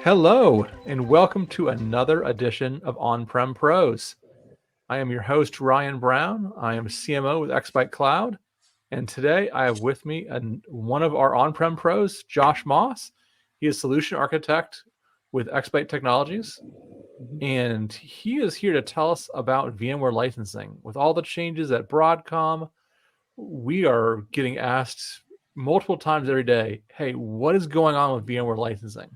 Hello, and welcome to another edition of OnPrem Pros. I am your host, Ryan Brown. I am CMO with xByte Cloud. And today I have with me one of our OnPrem Pros, Josh Moss. He is solution architect with xByte Technologies. And he is here to tell us about VMware licensing. With all the changes at Broadcom, we are getting asked multiple times every day, hey, what is going on with VMware licensing?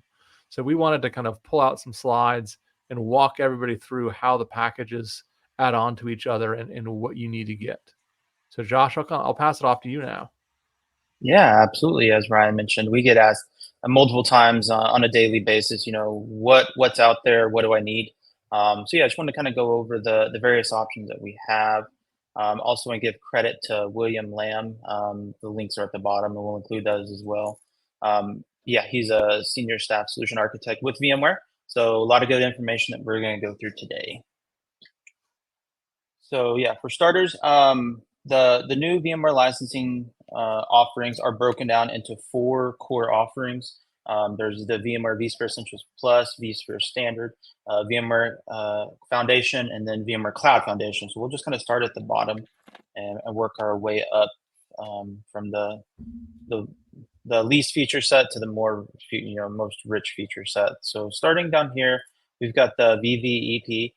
So we wanted to kind of pull out some slides and walk everybody through how the packages add on to each other and what you need to get. So Josh, I'll pass it off to you now. Yeah, absolutely. As Ryan mentioned, we get asked multiple times on a daily basis, what's out there? What do I need? So yeah, I just want to kind of go over the various options that we have. Also want to give credit to William Lamb. The links are at the bottom, and we'll include those as well. Yeah, he's a senior staff solution architect with VMware. So a lot of good information that we're going to go through today. So yeah, for starters, the new VMware licensing offerings are broken down into 4 core offerings. There's the VMware vSphere Essentials Plus, vSphere Standard, VMware Foundation, and then VMware Cloud Foundation. So we'll just kind of start at the bottom and work our way up from the least feature set to the more most rich feature set. So starting down here, we've got the VVEP.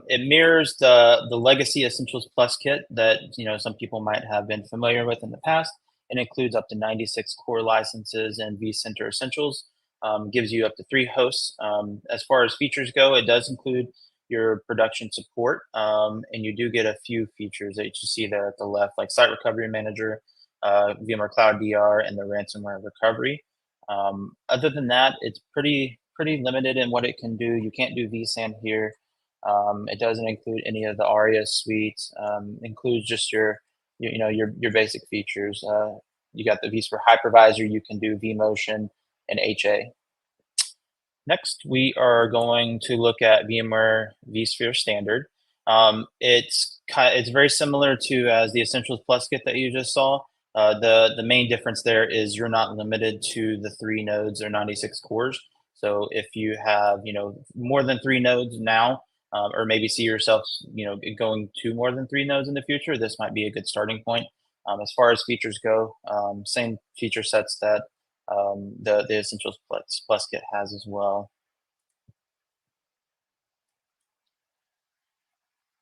It mirrors the legacy Essentials Plus kit that some people might have been familiar with in the past. It includes up to 96 core licenses and vCenter Essentials. Gives you up to 3 hosts. As far as features go, it does include your production support, and you do get a few features that you see there at the left, like Site Recovery Manager, VMware Cloud DR, and the ransomware recovery. Other than that, it's pretty limited in what it can do. You can't do vSAN here. It doesn't include any of the ARIA suite. Includes just your basic features. You got the vSphere hypervisor. You can do vMotion and HA. Next, we are going to look at VMware vSphere Standard. It's very similar to as the Essentials Plus kit that you just saw. The main difference there is you're not limited to the 3 nodes or 96 cores. So if you have more than 3 nodes now, or maybe see yourself going to more than 3 nodes in the future, this might be a good starting point. As far as features go, same feature sets that the Essentials Plus kit has as well.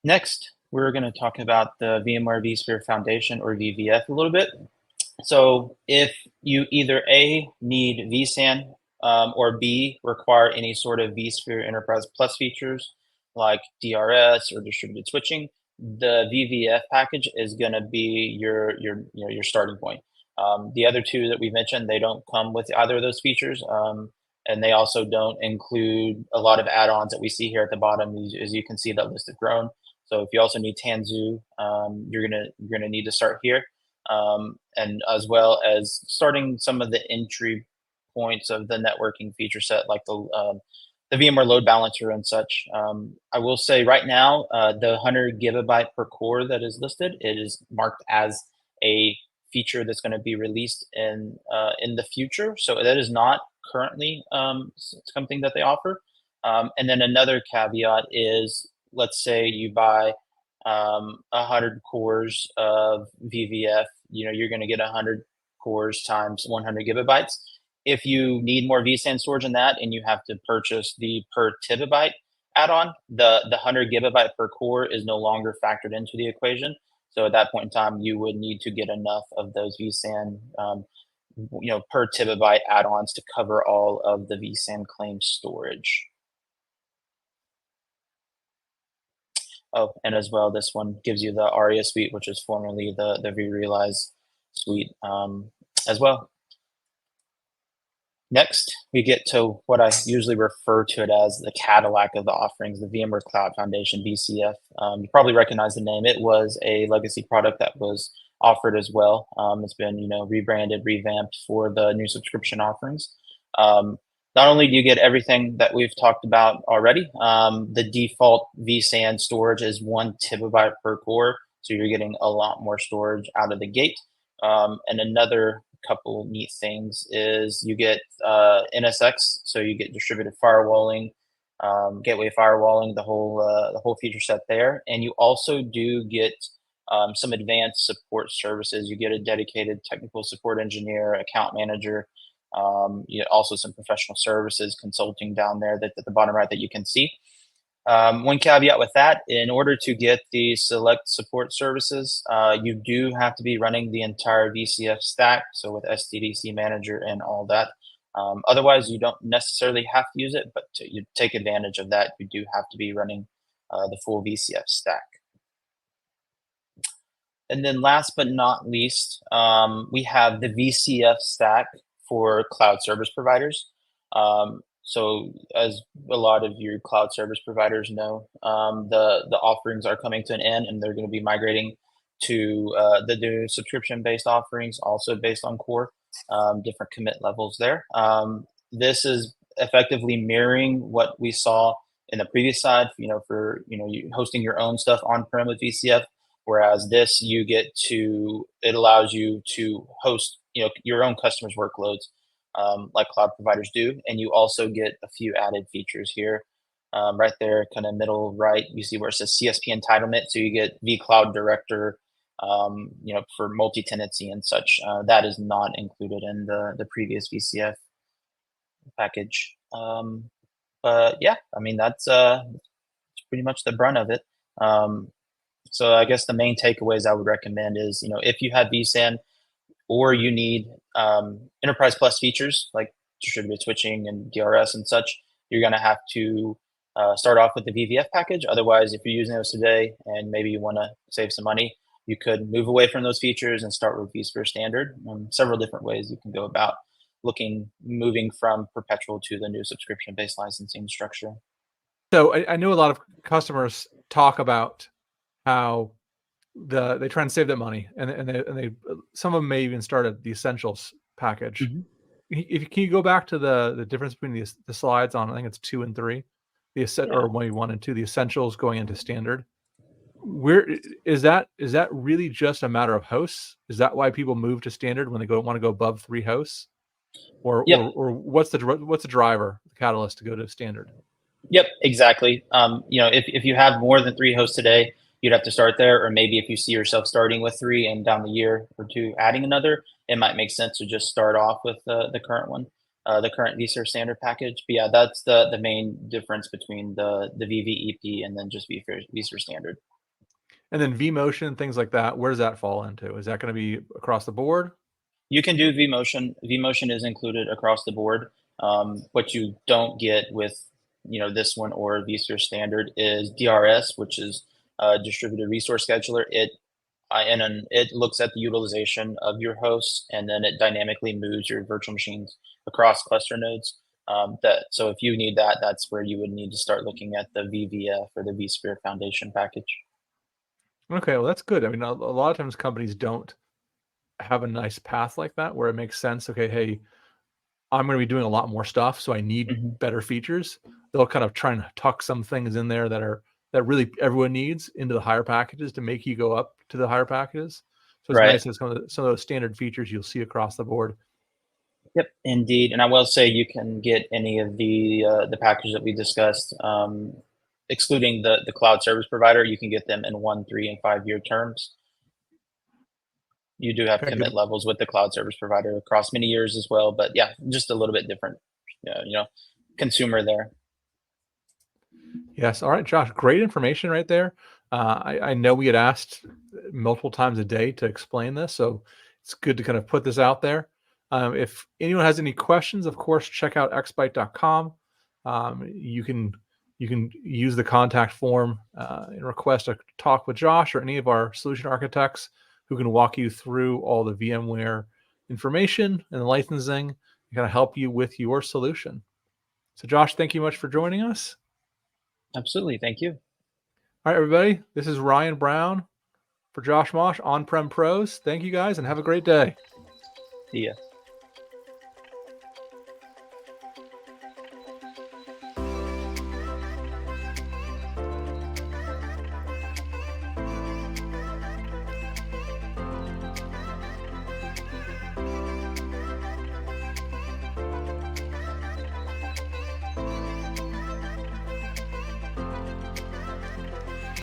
Next, we're going to talk about the VMware vSphere Foundation, or VVF, a little bit. So if you either A, need vSAN, or B, require any sort of vSphere Enterprise Plus features like DRS or distributed switching, the VVF package is going to be your starting point. The other 2 that we mentioned, they don't come with either of those features, and they also don't include a lot of add-ons that we see here at the bottom. As you can see, that list has grown. So if you also need Tanzu, you're gonna need to start here, and as well as starting some of the entry points of the networking feature set, like the VMware load balancer and such. I will say right now, the 100 gigabyte per core that is listed, it is marked as a feature that's going to be released in the future. So that is not currently something that they offer. And then another caveat is, let's say you buy 100 cores of VVF, you're going to get 100 cores times 100 gigabytes. If you need more vSAN storage than that, and you have to purchase the per terabyte add-on, the 100 gigabyte per core is no longer factored into the equation. So at that point in time, you would need to get enough of those vSAN, per terabyte add-ons to cover all of the vSAN claim storage. Oh, and as well, this one gives you the ARIA suite, which is formerly the vRealize suite as well. Next, we get to what I usually refer to it as the Cadillac of the offerings, the VMware Cloud Foundation, VCF. You probably recognize the name. It was a legacy product that was offered as well. It's been rebranded, revamped for the new subscription offerings. Not only do you get everything that we've talked about already, the default vSAN storage is 1 terabyte per core, so you're getting a lot more storage out of the gate. And another couple neat things is you get NSX, so you get distributed firewalling, gateway firewalling, the whole feature set there, and you also do get some advanced support services. You get a dedicated technical support engineer, account manager, you get also some professional services consulting down there that at the bottom right that you can see. One caveat with that, in order to get the select support services, you do have to be running the entire VCF stack, so with SDDC Manager and all that. Otherwise, you don't necessarily have to use it, but you take advantage of that, you do have to be running the full VCF stack. And then last but not least, we have the VCF stack for cloud service providers. So as a lot of your cloud service providers know, the offerings are coming to an end, and they're going to be migrating to the new subscription-based offerings, also based on core, different commit levels there. This is effectively mirroring what we saw in the previous side, for you hosting your own stuff on-prem with VCF. Whereas this, it allows you to host, your own customers' workloads, like cloud providers do, and you also get a few added features here. Right there, kind of middle right, you see where it says CSP entitlement, so you get vCloud Director, for multi-tenancy and such. That is not included in the previous VCF package. But yeah, I mean that's pretty much the brunt of it. So I guess the main takeaways I would recommend is, if you have vSAN or you need Enterprise Plus features like distributed switching and DRS and such, you're going to have to start off with the VVF package. Otherwise, if you're using those today and maybe you want to save some money, you could move away from those features and start with vSphere Standard. Several different ways you can go about moving from perpetual to the new subscription-based licensing structure. So I know a lot of customers talk about how they try and save that money, and they some of them may even start at the Essentials package. Can you go back to the difference between the slides on, I think it's 2 and 3, or maybe 1 and 2, the Essentials going into Standard? Where is that really just a matter of hosts? Is that why people move to Standard when they want to go above 3 hosts, or what's the driver, the catalyst to go to Standard? Yep, exactly. If you have more than 3 hosts today, you'd have to start there, or maybe if you see yourself starting with 3 and down the year or 2 adding another, it might make sense to just start off with the current one, the current vSphere Standard package. But yeah, that's the main difference between the VVEP and then just vSphere Standard. And then vMotion, things like that, where does that fall into? Is that going to be across the board? You can do vMotion. vMotion is included across the board. What you don't get with this one or vSphere Standard is DRS, which is distributed resource scheduler. It looks at the utilization of your hosts, and then it dynamically moves your virtual machines across cluster nodes. So if you need that, that's where you would need to start looking at the VVF or the vSphere Foundation package. Okay, well that's good. I mean, a lot of times companies don't have a nice path like that where it makes sense. Okay, hey, I'm going to be doing a lot more stuff, so I need better features. They'll kind of try and tuck some things in there that really everyone needs into the higher packages to make you go up to the higher packages. So it's nice that some of those standard features you'll see across the board. Yep, indeed. And I will say you can get any of the packages that we discussed, excluding the cloud service provider. You can get them in 1, 3, and 5 year terms. You do have commit levels with the cloud service provider across many years as well, but yeah, just a little bit different, consumer there. Yes. All right, Josh, great information right there. I know we had asked multiple times a day to explain this, so it's good to kind of put this out there. If anyone has any questions, of course, check out xbyte.com. You can use the contact form and request a talk with Josh or any of our solution architects who can walk you through all the VMware information and the licensing and kind of help you with your solution. So Josh, thank you much for joining us. Absolutely. Thank you. All right, everybody. This is Ryan Brown for Josh Mosh, OnPrem Pros. Thank you guys and have a great day. See ya.